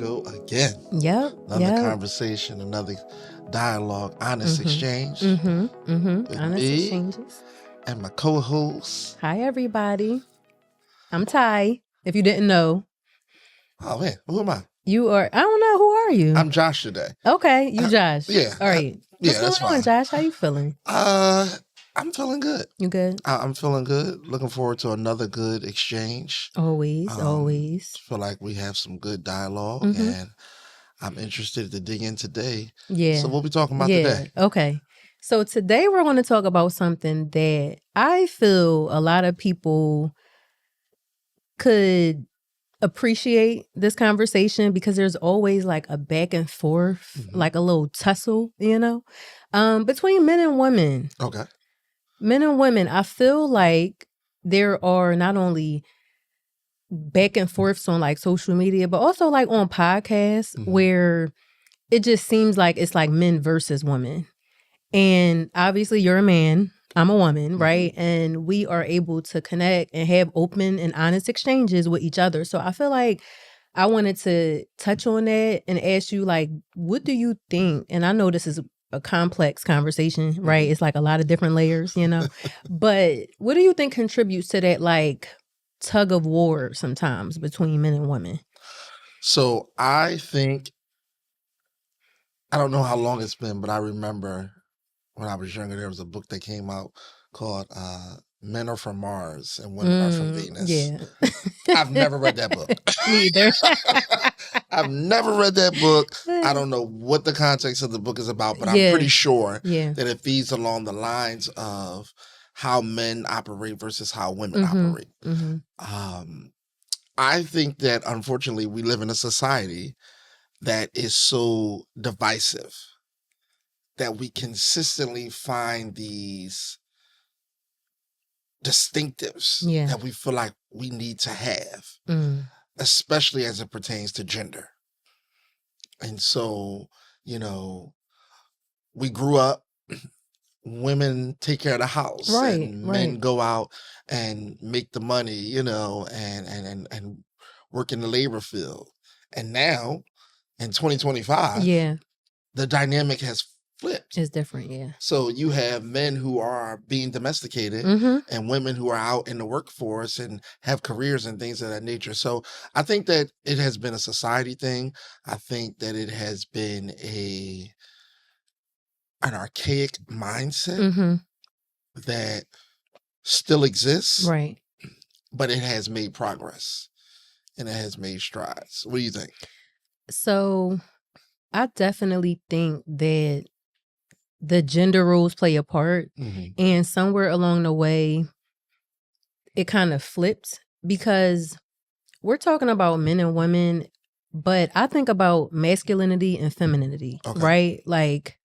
go again. Yep. Another conversation, another dialogue, honest exchange. With Honest me exchanges. and my co-host. Hi, everybody. I'm Ty, if you didn't know. Oh, man. Who am I? You are, I don't know. Who are you? I'm Josh today. Okay. You Josh. Yeah. All right. What's that's going on, fine. Josh? How you feeling? I'm feeling good. You good? I'm feeling good. Looking forward to another good exchange. Always. Feel like we have some good dialogue and I'm interested to dig in today. Yeah. So what we talking about today? Okay. So today we're going to talk about something that I feel a lot of people could appreciate this conversation because there's always like a back and forth, like a little tussle, between men and women. Okay. Men and women, I feel like there are not only back and forths on like social media, but also like on podcasts where it just seems like it's like men versus women. And obviously you're a man, I'm a woman, right? And we are able to connect and have open and honest exchanges with each other. So I feel like I wanted to touch on that and ask you, like, what do you think? And I know this is a complex conversation, right? It's like a lot of different layers, but what do you think contributes to that, like, tug of war sometimes between men and women? So I think, I don't know how long it's been, but I remember when I was younger, there was a book that came out called Men Are From Mars and Women Are From Venus. Yeah. I've never read that book. Neither. I've never read that book. I don't know what the context of the book is about, but I'm pretty sure that it feeds along the lines of how men operate versus how women operate. I think that unfortunately we live in a society that is so divisive that we consistently find these distinctives that we feel like we need to have, especially as it pertains to gender. And so, we grew up, women take care of the house, and men go out and make the money, and work in the labor field. And now, in 2025, the dynamic has flipped. It's different, yeah. So you have men who are being domesticated and women who are out in the workforce and have careers and things of that nature. So I think that it has been a society thing. I think that it has been an archaic mindset that still exists, right? But it has made progress and it has made strides. What do you think? So I definitely think that the gender roles play a part, and somewhere along the way, it kind of flipped because we're talking about men and women, but I think about masculinity and femininity, right? Like,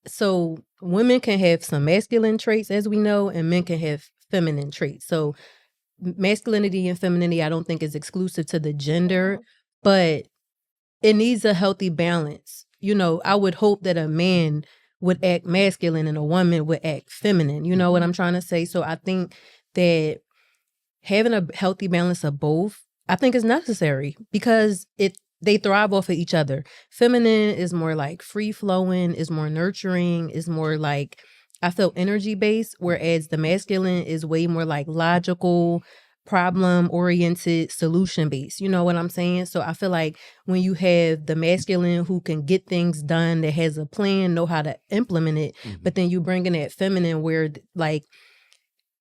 so women can have some masculine traits, as we know, and men can have feminine traits. So masculinity and femininity, I don't think is exclusive to the gender, but it needs a healthy balance. I would hope that a man would act masculine and a woman would act feminine. You know what I'm trying to say? So I think that having a healthy balance of both, I think is necessary because they thrive off of each other. Feminine is more like free flowing, is more nurturing, is more like, I feel energy based, whereas the masculine is way more like logical, problem-oriented, solution-based. You know what I'm saying? So I feel like when you have the masculine who can get things done, that has a plan, know how to implement it, but then you bring in that feminine where like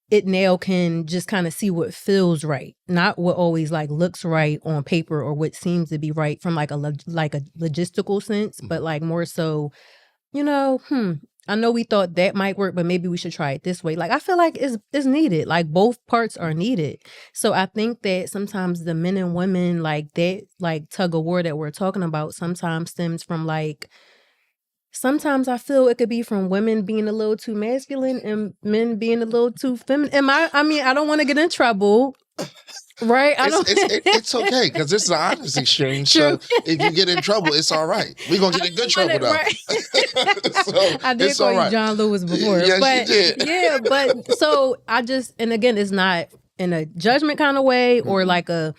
it now can just kind of see what feels right, not what always like looks right on paper or what seems to be right from like a logistical sense, but like more so, I know we thought that might work, but maybe we should try it this way. Like, I feel like it's needed. Like, both parts are needed. So I think that sometimes the men and women, like that, like tug of war that we're talking about sometimes stems from like, sometimes I feel it could be from women being a little too masculine and men being a little too feminine. I don't want to get in trouble. Right? It's okay because this is an honest exchange. True. So if you get in trouble, it's all right. We're going to get in good trouble though. Right. So I did call you John Lewis before. Yes, you did. Yeah, but so and again, it's not in a judgment kind of way or like a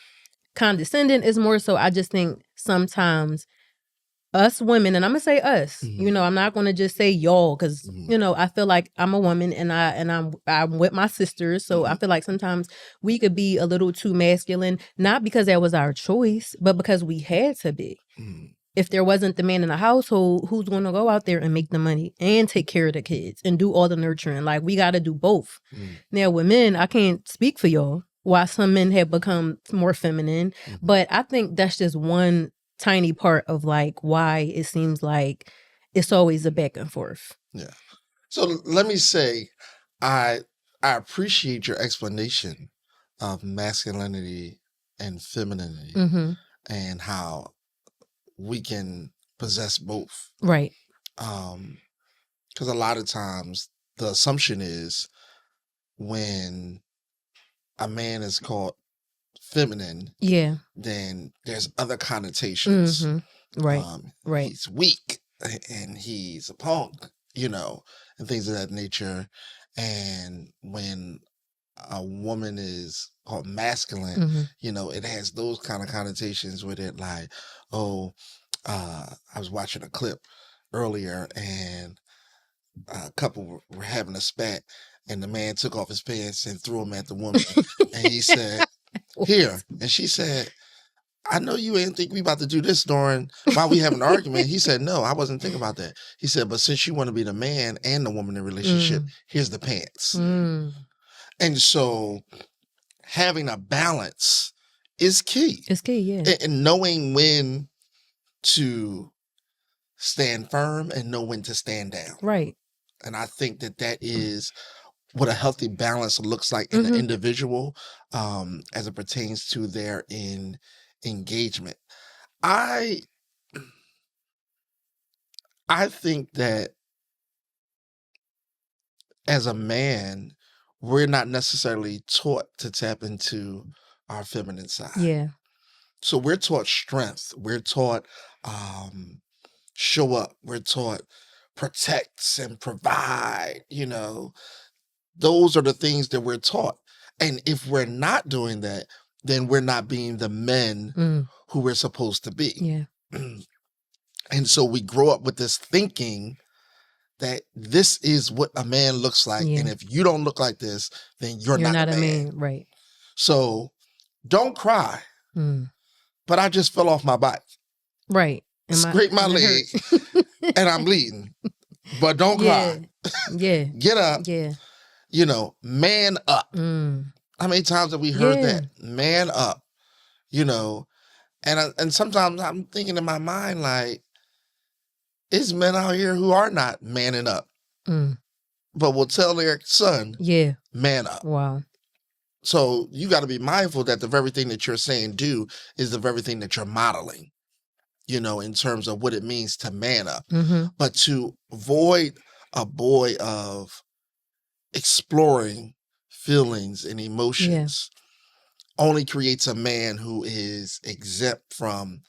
condescending. It's more so I just think sometimes us women, and I'm gonna say us, you know, I'm not gonna just say y'all, because you know, I feel like I'm a woman and I'm with my sisters, so I feel like sometimes we could be a little too masculine, not because that was our choice, but because we had to be. If there wasn't the man in the household, who's gonna go out there and make the money and take care of the kids and do all the nurturing? Like, we gotta do both. Now with men, I can't speak for y'all why some men have become more feminine, but I think that's just one tiny part of like why it seems like it's always a back and forth. Yeah. So let me say, I appreciate your explanation of masculinity and femininity and how we can possess both. Right. Because a lot of times the assumption is when a man is called feminine, then there's other connotations. Right. Right. He's weak and he's a punk, you know, and things of that nature. And when a woman is called masculine, you know, it has those kind of connotations with it, like, oh, I was watching a clip earlier and a couple were having a spat and the man took off his pants and threw them at the woman. And he said, here. And she said, I know you ain't think we about to do this while we have an argument. He said, no, I wasn't thinking about that. He said, but since you want to be the man and the woman in a relationship, here's the pants. And so having a balance is key. It's key, yeah. And knowing when to stand firm and know when to stand down. Right. And I think that is what a healthy balance looks like in an individual as it pertains to their engagement. I think that as a man, we're not necessarily taught to tap into our feminine side. Yeah. So we're taught strength. We're taught show up. We're taught protect and provide, you know. Those are the things that we're taught. And if we're not doing that, then we're not being the men who we're supposed to be. Yeah. And so we grow up with this thinking that this is what a man looks like. Yeah. And if you don't look like this, then you're not a man. Right. So don't cry. But I just fell off my bike. Right. Scrape my leg and I'm bleeding. But don't cry. Yeah. Get up. Yeah. You know, man up. How many times have we heard that? Man up. You know, and sometimes I'm thinking in my mind, like, it's men out here who are not manning up, but will tell their son, man up. Wow. So you got to be mindful that the very thing that you're saying do is the very thing that you're modeling, you know, in terms of what it means to man up. But to avoid a boy of exploring feelings and emotions only creates a man who is exempt from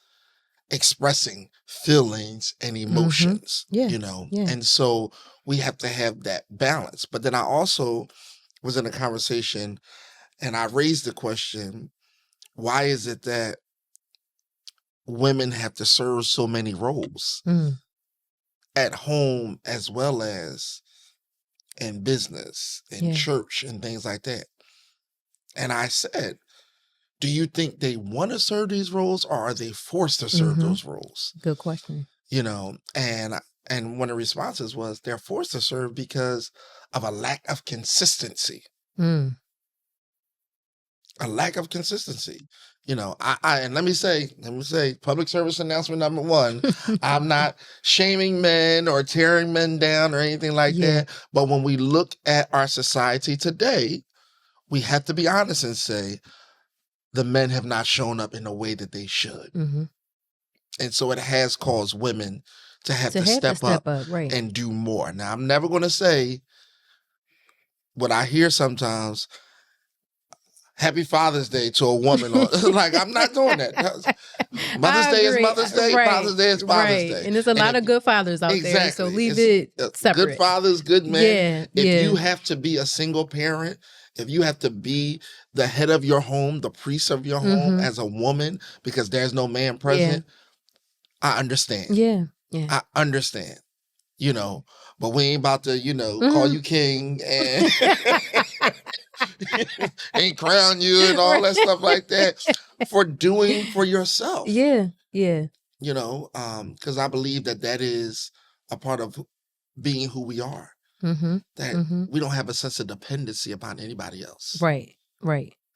expressing feelings and emotions, you know? And so we have to have that balance. But then I also was in a conversation and I raised the question, why is it that women have to serve so many roles at home as well as in business, in church and things like that? And I said, do you think they want to serve these roles or are they forced to serve those roles? Good question. You know, and one of the responses was they're forced to serve because of a lack of consistency. A lack of consistency. You know, and let me say, public service announcement number 1, I'm not shaming men or tearing men down or anything like that. But when we look at our society today, we have to be honest and say, the men have not shown up in a way that they should. And so it has caused women to have to step up right, and do more. Now, I'm never going to say what I hear sometimes, Happy Father's Day to a woman. Like, I'm not doing that. Mother's Day is Mother's Day. Right. Father's Day is Father's Day. And there's a lot of good fathers out there, so leave it separate. Good fathers, good men. If you have to be a single parent, if you have to be the head of your home, the priest of your home as a woman, because there's no man present, I understand. Yeah. I understand. But we ain't about to, call you king and and crown you and all that stuff like that for doing for yourself. Yeah. Because I believe that is a part of being who we are. That we don't have a sense of dependency upon anybody else. Right.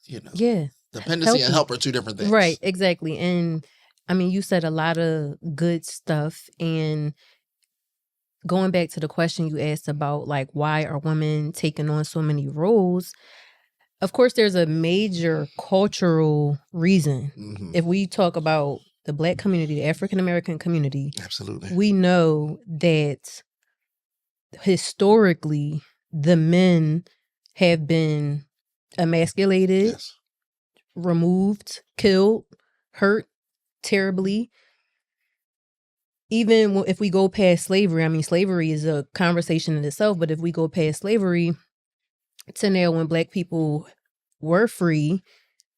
Yeah. Dependency and help are two different things. Right, exactly. And I mean, you said a lot of good stuff. And going back to the question you asked about, like, why are women taking on so many roles? Of course, there's a major cultural reason. If we talk about the Black community, the African American community, absolutely, we know that historically the men have been emasculated, yes, removed, killed, hurt terribly. Even if we go past slavery, I mean, slavery is a conversation in itself, but if we go past slavery to now when Black people were free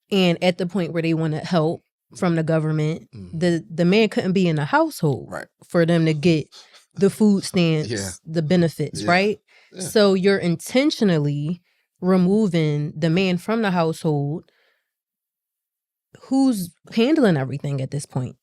and at the point where they want to help from the government, the man couldn't be in the household for them to get the food stamps, the benefits, right? Yeah. So you're intentionally removing the man from the household. Who's handling everything at this point?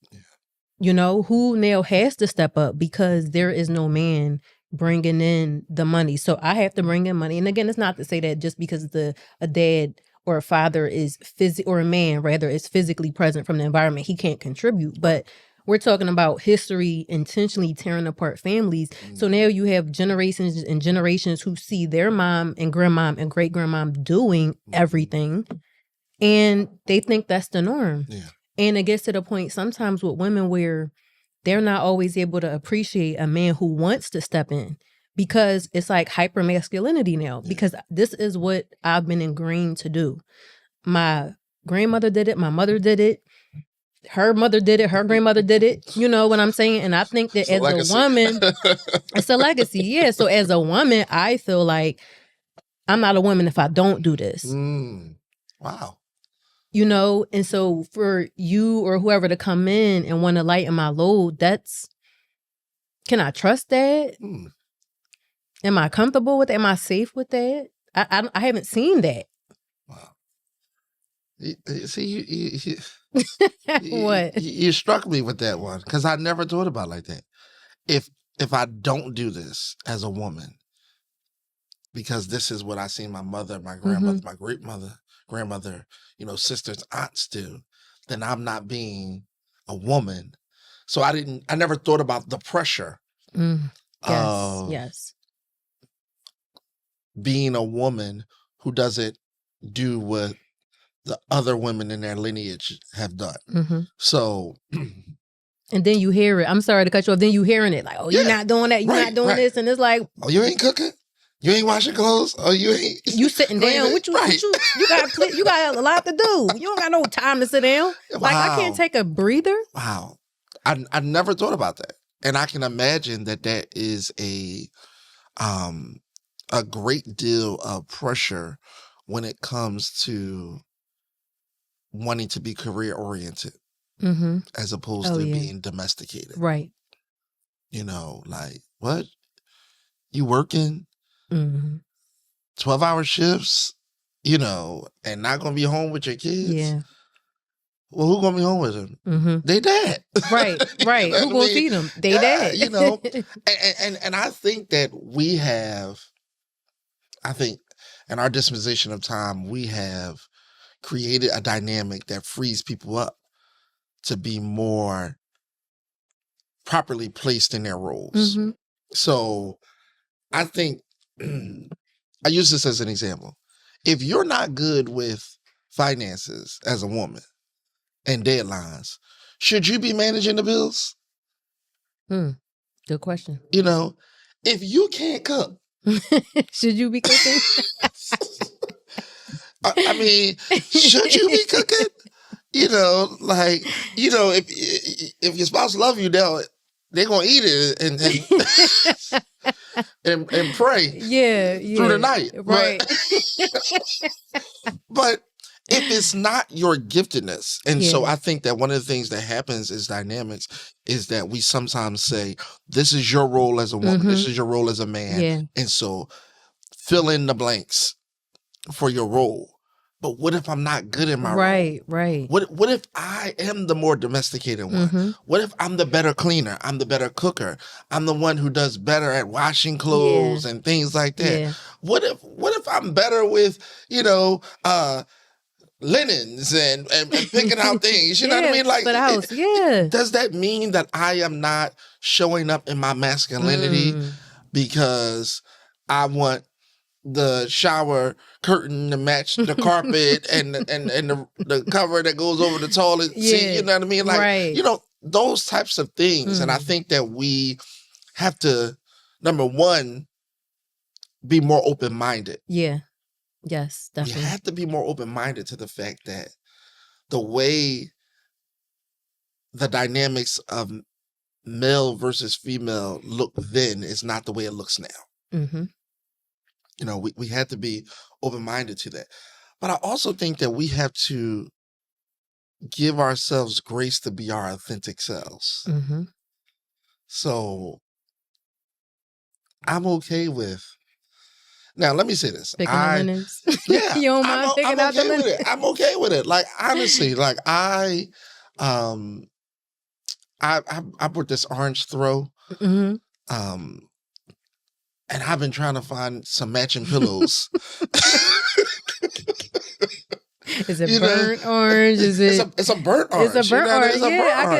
Who now has to step up because there is no man bringing in the money. So I have to bring in money. And again, it's not to say that just because a dad or a father is or a man rather is physically present from the environment, he can't contribute. But we're talking about history intentionally tearing apart families. So now you have generations and generations who see their mom and grandmom and great grandmom doing everything, and they think that's the norm. Yeah. And it gets to the point sometimes with women where they're not always able to appreciate a man who wants to step in because it's like hypermasculinity now, because this is what I've been ingrained to do. My grandmother did it. My mother did it. Her mother did it. Her grandmother did it. You know what I'm saying? And I think that as a woman, it's a legacy. Yeah. So as a woman, I feel like I'm not a woman if I don't do this. Wow. And so for you or whoever to come in and want to lighten my load, can I trust that? Am I comfortable with that? Am I safe with that? I haven't seen that. Wow. See, what? You struck me with that one because I never thought about it like that. If I don't do this as a woman, because this is what I seen my mother, my grandmother, my great mother, grandmother, sisters, aunts do, then I'm not being a woman. So I never thought about the pressure of being a woman who doesn't do what the other women in their lineage have done. So and then you hear it. I'm sorry to cut you off. Then you hearing it like, oh, you're not doing that. You're not doing this. And it's like, oh, you ain't cooking? You ain't washing clothes? Oh, you ain't. You sitting down? What you got a lot to do. You don't got no time to sit down. Wow. Like, I can't take a breather. Wow. I never thought about that. And I can imagine that is a great deal of pressure when it comes to wanting to be career oriented as opposed to being domesticated. Right. Like, what? You working 12-hour shifts, and not going to be home with your kids? Yeah. Well, who going to be home with them? They dad. Right. Who going to feed them? They dad. And I think that in our dispensation of time, we have created a dynamic that frees people up to be more properly placed in their roles. So I think, I use this as an example. If you're not good with finances as a woman and deadlines, should you be managing the bills? Good question. If you can't cook, should you be cooking? I mean, should you be cooking? If your spouse love you, they're gonna eat it and pray. Yeah. Through the night, right? But if it's not your giftedness. And so I think that one of the things that happens is dynamics is that we sometimes say, this is your role as a woman, this is your role as a man. And so fill in the blanks for your role. But what if I'm not good in my role? Right. What if I am the more domesticated one? What if I'm the better cleaner? I'm the better cooker. I'm the one who does better at washing clothes and things like that. What if I'm better with, linens and picking out things? You know what I mean? Like, does that mean that I am not showing up in my masculinity because I want the shower curtain to match the carpet and the cover that goes over the toilet seat, you know what I mean? Like, those types of things. And I think that we have to, number one, be more open-minded. Yeah. Yes, definitely. We have to be more open-minded to the fact that the way the dynamics of male versus female look then is not the way it looks now. We had to be open-minded to that. But I also think that we have to give ourselves grace to be our authentic selves. So I'm okay with, now let me say this. Picking the linens. Yeah. You don't mind picking out the linens? I'm okay with it. Like, honestly, like I bought this orange throw. And I've been trying to find some matching pillows. Is it burnt orange? Is it? It's a burnt orange. It's a burnt orange.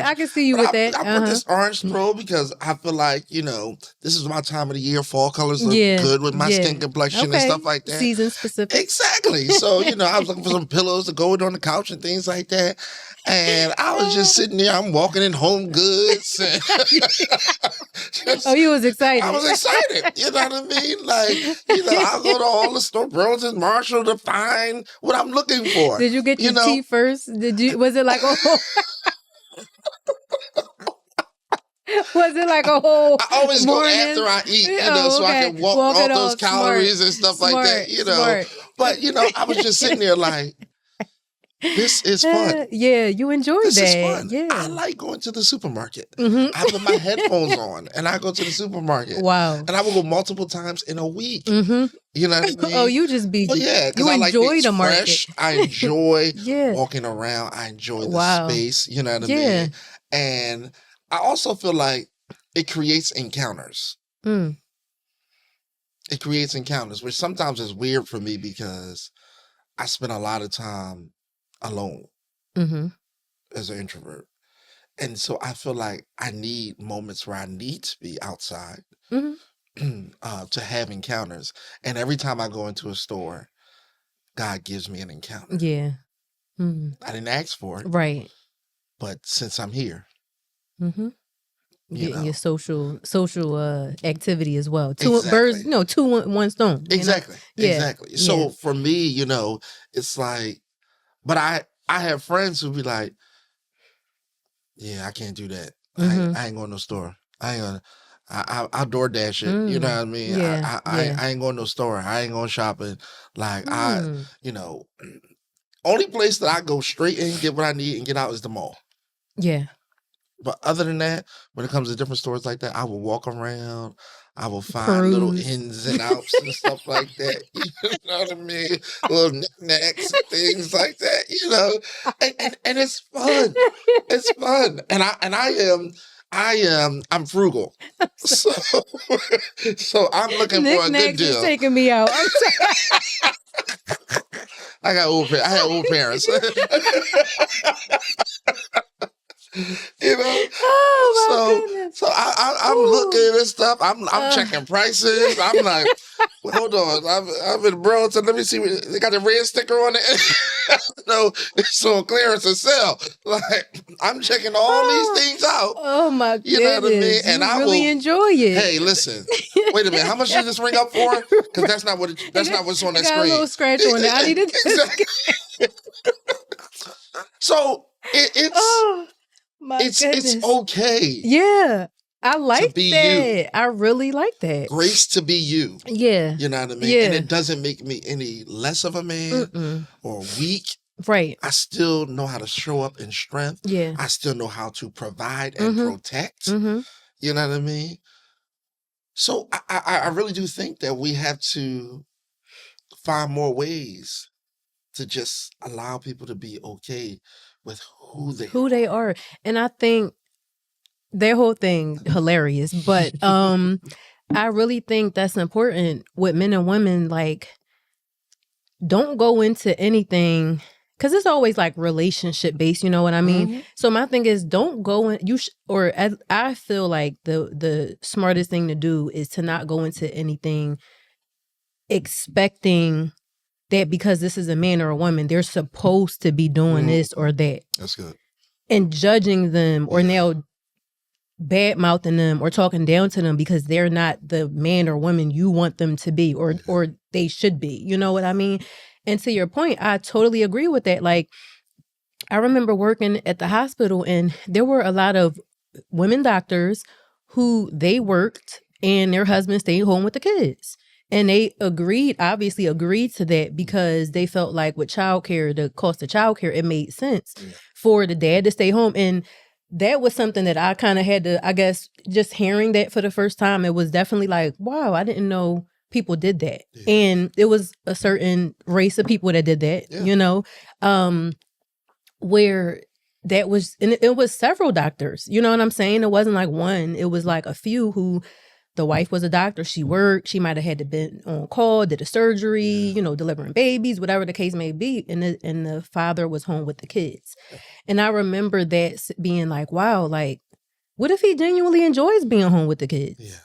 I can see you with that. I put this orange throw because I feel like, this is my time of the year. Fall colors look good with my skin complexion and stuff like that. Season specific. Exactly. So, I was looking for some pillows to go on the couch and things like that. And I was just sitting there. I'm walking in Home Goods. You was excited. I was excited. You know what I mean? Like, I'll go to all the store, Burlington, Marshall, to find what I'm looking for. Did you get your tea first? Was it like, was it like a whole I always morning? go after I eat, so I can walk off those calories and stuff like that, Smart. But, I was just sitting there like, this is fun. Yeah, you enjoyed that. This is fun. Yeah. I like going to the supermarket. I put my headphones on and I go to the supermarket. Wow. And I will go multiple times in a week. You know what I mean? Oh, you just be, you I enjoy the market. Fresh. I enjoy walking around. I enjoy the space. You know what I mean? And I also feel like it creates encounters. It creates encounters, which sometimes is weird for me because I spend a lot of time alone as an introvert. And so I feel like I need moments where I need to be outside to have encounters. And every time I go into a store, God gives me an encounter. Yeah. I didn't ask for it. Right. But since I'm here. Getting your social activity as well. Two birds, one stone. Exactly. Exactly. So for me, it's like, but I have friends who be like, yeah, I can't do that. I ain't going to no store. I'll DoorDash it. You know what I mean? I ain't going to no store. I ain't going shopping. Like only place that I go straight in, get what I need and get out is the mall. Yeah. But other than that, when it comes to different stores like that, I will walk around. I will find little ins and outs and stuff like that. You know what I mean? Little knickknacks and things like that. And it's fun. It's fun. And I'm frugal. So I'm looking for a good deal. Is taking me out. I'm sorry. I had old parents. So I'm looking at stuff. I'm checking prices. I'm like, hold on. I'm in Burlington. Let me see. They got the red sticker on it. No, it's on clearance and sell. Like, I'm checking all these things out. Oh my goodness! You know what I mean? And I really enjoy it. Hey, listen. Wait a minute. How much did this ring up for? Because that's not what's on that screen. Got a little scratch on it. I need it. Exactly. So it's okay. Yeah. I like that. You. I really like that. Grace to be you. Yeah. You know what I mean? Yeah. And it doesn't make me any less of a man or weak. Right. I still know how to show up in strength. Yeah. I still know how to provide and protect. You know what I mean? So I really do think that we have to find more ways to just allow people to be okay with who they are. And I think their whole thing hilarious, but I really think that's important with men and women. Like, don't go into anything because it's always like relationship based, you know what I mean? So my thing is, don't go in. I feel like the smartest thing to do is to not go into anything expecting that because this is a man or a woman, they're supposed to be doing this or that. That's good. And judging them or now bad mouthing them or talking down to them because they're not the man or woman you want them to be or they should be. You know what I mean? And to your point, I totally agree with that. Like, I remember working at the hospital and there were a lot of women doctors who they worked and their husbands stayed home with the kids. And they obviously agreed to that because they felt like with childcare, the cost of childcare, it made sense for the dad to stay home. And that was something that I kind of had to, I guess, just hearing that for the first time, it was definitely like, wow, I didn't know people did that. And it was a certain race of people that did that, you know, where that was, and it was several doctors, you know what I'm saying? It wasn't like one, it was like a few who the wife was a doctor, she worked, she might have had to been on call, did a surgery, you know, delivering babies, whatever the case may be, and the father was home with the kids. And I remember that being like, wow, like, what if he genuinely enjoys being home with the kids? Yeah.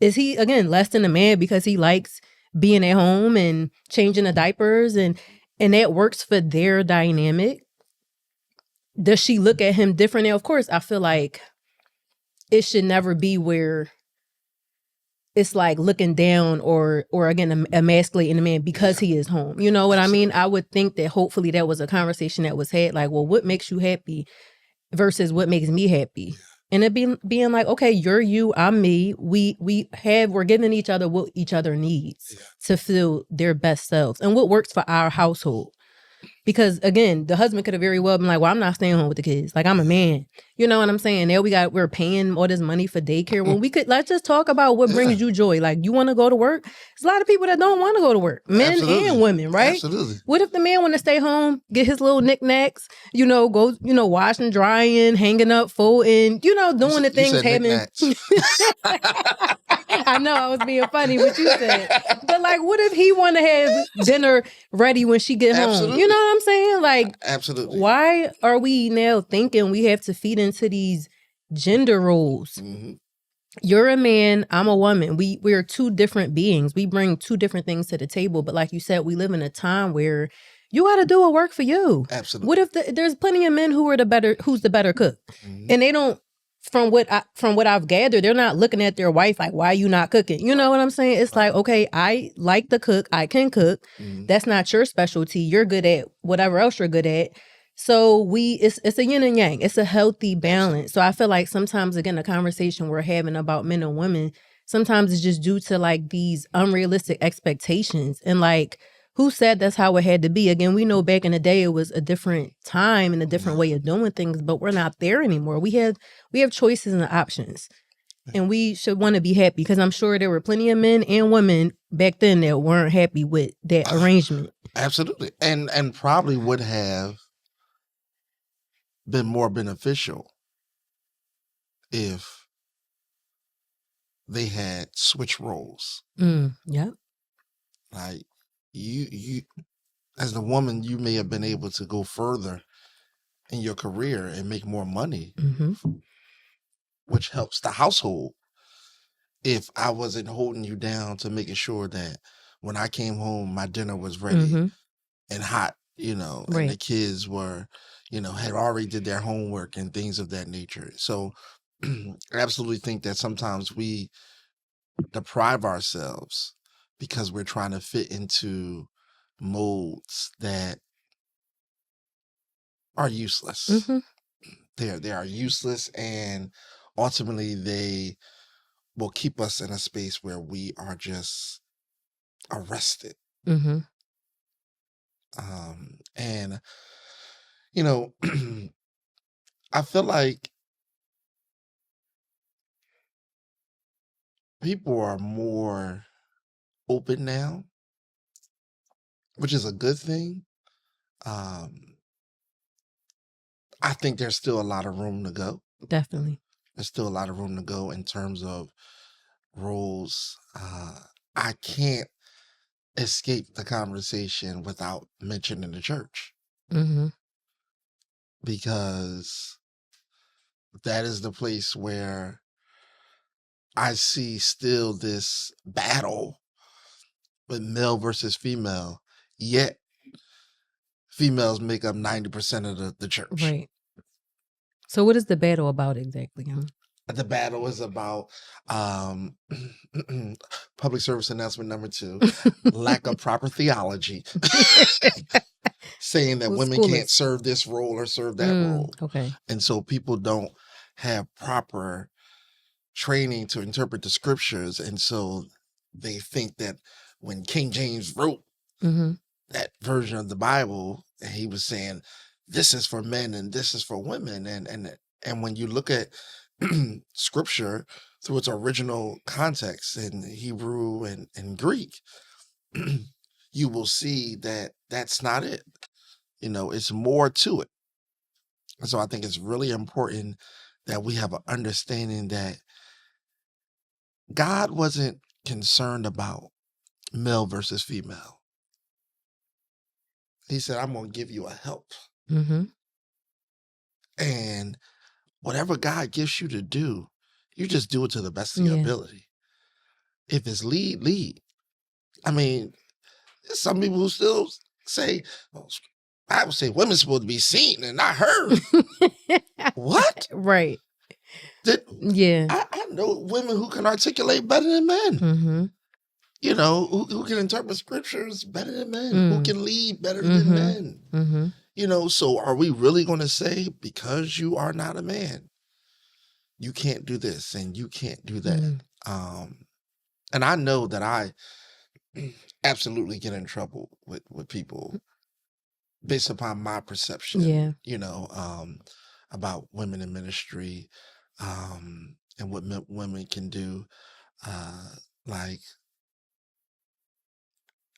Is he, again, less than a man because he likes being at home and changing the diapers and that works for their dynamic? Does she look at him different? Now, of course, I feel like it should never be where it's like looking down or again, emasculating a man because he is home. You know what I mean? I would think that hopefully that was a conversation that was had, like, well, what makes you happy versus what makes me happy? And it being like, okay, you're you, I'm me. We're giving each other what each other needs to feel their best selves and what works for our household. Because again, the husband could have very well been like, well, I'm not staying home with the kids. Like, I'm a man. You know what I'm saying? Now we're paying all this money for daycare. When let's just talk about what brings you joy. Like, you want to go to work? There's a lot of people that don't want to go to work. Men and women, right? Absolutely. What if the man want to stay home, get his little knickknacks, you know, go, you know, washing, drying, hanging up, folding, you know, doing the things having. I know I was being funny what you said. But like, what if he want to have dinner ready when she get home? You know what I'm saying? Like, absolutely. Why are we now thinking we have to feed into these gender roles? You're a man, I'm a woman. We're two different beings. We bring two different things to the table. But like you said, we live in a time where you got to do what work for you. Absolutely. What if there's plenty of men who's the better cook, and they don't. From what I've gathered, they're not looking at their wife like, why are you not cooking? You know what I'm saying? It's like, okay, I like to cook. I can cook. That's not your specialty. You're good at whatever else you're good at. So it's a yin and yang. It's a healthy balance. So I feel like sometimes, again, the conversation we're having about men and women, sometimes it's just due to like these unrealistic expectations. And like, who said that's how it had to be? Again, we know back in the day it was a different time and a different way of doing things, but we're not there anymore. We have choices and options. And we should want to be happy because I'm sure there were plenty of men and women back then that weren't happy with that arrangement. Absolutely. And probably would have been more beneficial if they had switched roles. Yeah. Like you as the woman, you may have been able to go further in your career and make more money, which helps the household. If I wasn't holding you down to making sure that when I came home, my dinner was ready and hot, you know, and the kids were, you know, had already did their homework and things of that nature. So I absolutely think that sometimes we deprive ourselves because we're trying to fit into molds that are useless. They are useless, and ultimately they will keep us in a space where we are just arrested. And You know, I feel like people are more open now, which is a good thing. Um, I think there's still a lot of room to go. Definitely. There's still a lot of room to go in terms of roles. I can't escape the conversation without mentioning the church. Mm-hmm. Because that is the place where I see still this battle with male versus female, yet females make up 90% of the church. Right. So what is the battle about exactly? The battle is about public service announcement number 2, lack of proper theology. Saying that women can't serve this role or serve that role. Okay. And so people don't have proper training to interpret the scriptures. And so they think that when King James wrote that version of the Bible, he was saying, this is for men and this is for women. And when you look at scripture through its original context in Hebrew and Greek, you will see that that's not it. You know, it's more to it. And so I think it's really important that we have an understanding that God wasn't concerned about male versus female. He said, I'm going to give you a help. And whatever God gives you to do, you just do it to the best of your ability. If it's lead, lead. I mean, there's some people who still say, well, I would say women's supposed to be seen and not heard. What? Right. I know women who can articulate better than men. You know, who can interpret scriptures better than men, who can lead better than men. You know, so are we really going to say, because you are not a man, you can't do this and you can't do that? And I know that I absolutely get in trouble with people based upon my perception, you know, about women in ministry, and what women can do. Like,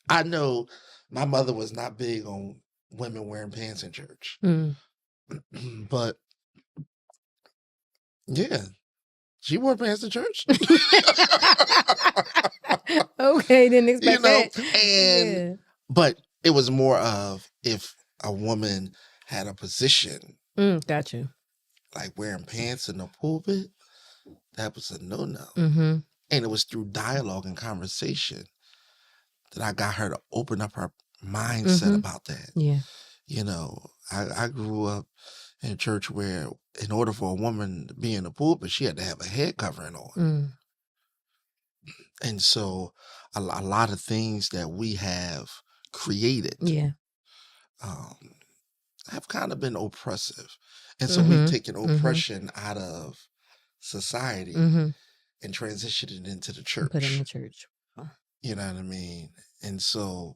I know my mother was not big on women wearing pants in church. But yeah, she wore pants to church. Okay, didn't expect that. And but it was more of if a woman had a position. Got you. Like wearing pants in the pulpit, that was a no-no. And it was through dialogue and conversation that I got her to open up her mindset about that. You know, I grew up in a church where in order for a woman to be in the pulpit, she had to have a head covering on. And so a lot of things that we have created have kind of been oppressive. And so we've taken oppression out of society and transitioned it into the church. Put it in the church. You know what I mean? And so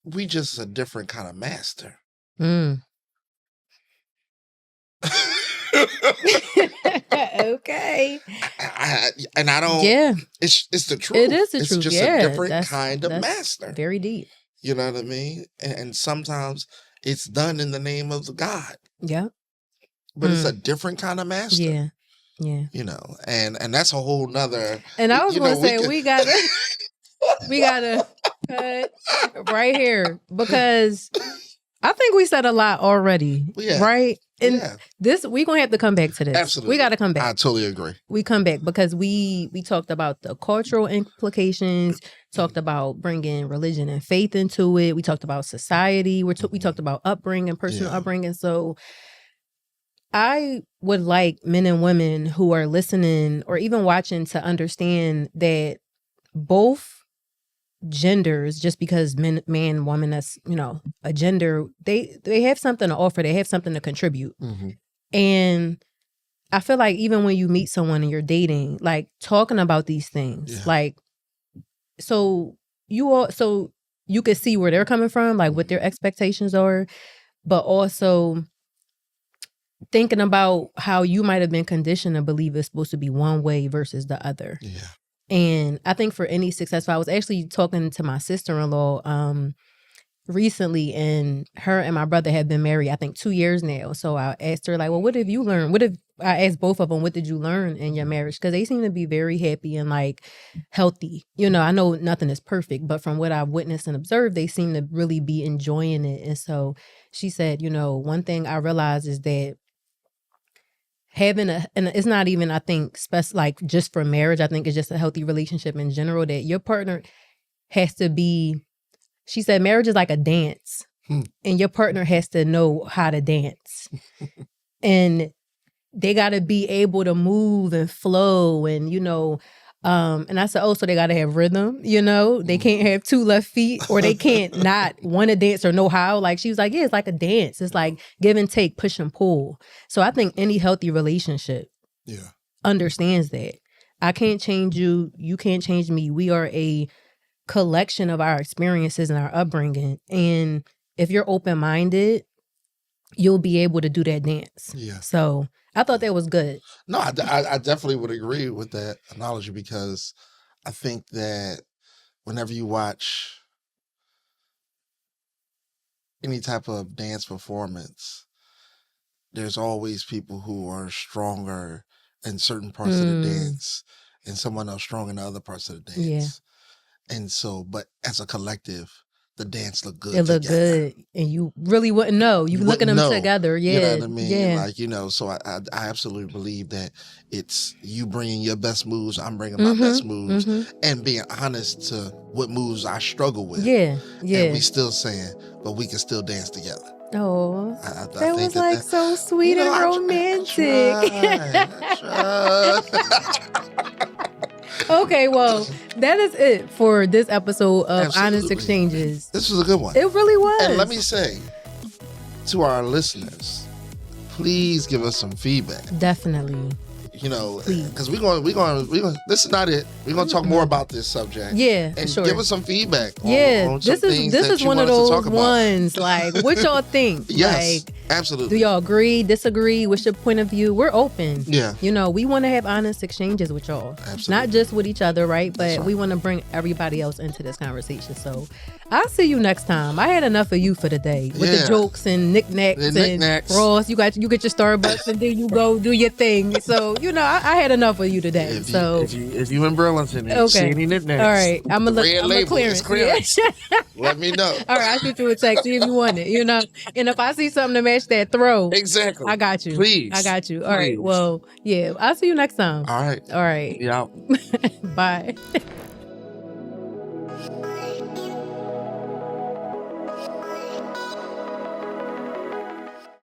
we just a different kind of master. Okay. And I don't. Yeah. It's the truth. It is the truth. It's just a different kind of master. Very deep. You know what I mean? And sometimes it's done in the name of God. Yeah. But it's a different kind of master. Yeah. Yeah. You know, and that's a whole nother. And I was going to say, we gotta cut right here, because I think we said a lot already. Right? And this, we're going to have to come back to this. Absolutely. We got to come back. I totally agree. We come back because we talked about the cultural implications, talked about bringing religion and faith into it. We talked about society. We talked about upbringing, personal upbringing. So I would like men and women who are listening or even watching to understand that both genders, just because man, woman, that's, you know, a gender, they have something to offer. They have something to contribute. And I feel like even when you meet someone and you're dating, like talking about these things, like, so you you could see where they're coming from, like what their expectations are, but also thinking about how you might have been conditioned to believe it's supposed to be one way versus the other. Yeah. And I think for any successful, I was actually talking to my sister-in-law recently, and her and my brother have been married, I think 2 years now. So I asked her, like, well, what have you learned? I asked both of them, what did you learn in your marriage? Because they seem to be very happy and like healthy. You know, I know nothing is perfect, but from what I've witnessed and observed, they seem to really be enjoying it. And so she said, you know, one thing I realized is that having and it's not even, I think, like just for marriage, I think it's just a healthy relationship in general, that your partner has to be, she said, marriage is like a dance, and your partner has to know how to dance. And they got to be able to move and flow, and, you know, and I said, oh, so they got to have rhythm, you know? They can't have 2 left feet, or they can't not want to dance or know how. Like, she was like, yeah, it's like a dance. It's like give and take, push and pull. So I think any healthy relationship understands that. I can't change you. You can't change me. We are a collection of our experiences and our upbringing. And if you're open-minded, you'll be able to do that dance. Yeah. So I thought that was good. No, I definitely would agree with that analogy, because I think that whenever you watch any type of dance performance, there's always people who are stronger in certain parts of the dance and someone else strong in the other parts of the dance. Yeah. And so, but as a collective, the dance looked good. It looked good, and you really wouldn't know. You look at them together, yeah. You know what I mean? Yeah. Like, you know, so I absolutely believe that it's you bringing your best moves, I'm bringing my best moves, and being honest to what moves I struggle with. Yeah, yeah. And we still saying, but we can still dance together. Oh, I that was like so sweet and romantic. I try. Okay, well, that is it for this episode of Absolutely. Honest Exchanges. This was a good one. It really was. And let me say to our listeners, please give us some feedback. Definitely. You know, because we're going. This is not it. We're going to talk more about this subject. Yeah, and sure. give us some feedback. On this is one of those ones. Like, what y'all think? Yes, like, absolutely. Do y'all agree, disagree? What's your point of view? We're open. Yeah. You know, we want to have honest exchanges with y'all. Absolutely. Not just with each other, right? But we want to bring everybody else into this conversation. So I'll see you next time. I had enough of you for the day with the jokes and knickknacks and Ross. You get your Starbucks and then you go do your thing. So you know, I had enough of you today. If you in Burlington, see any knickknacks. All right, I'm gonna look. Clearance. Let me know. All right, I'll shoot you a text see if you want it. You know, and if I see something to match that throw, exactly, I got you. Please, I got you. All right. Well, yeah, I'll see you next time. All right. All right. Yeah. Bye.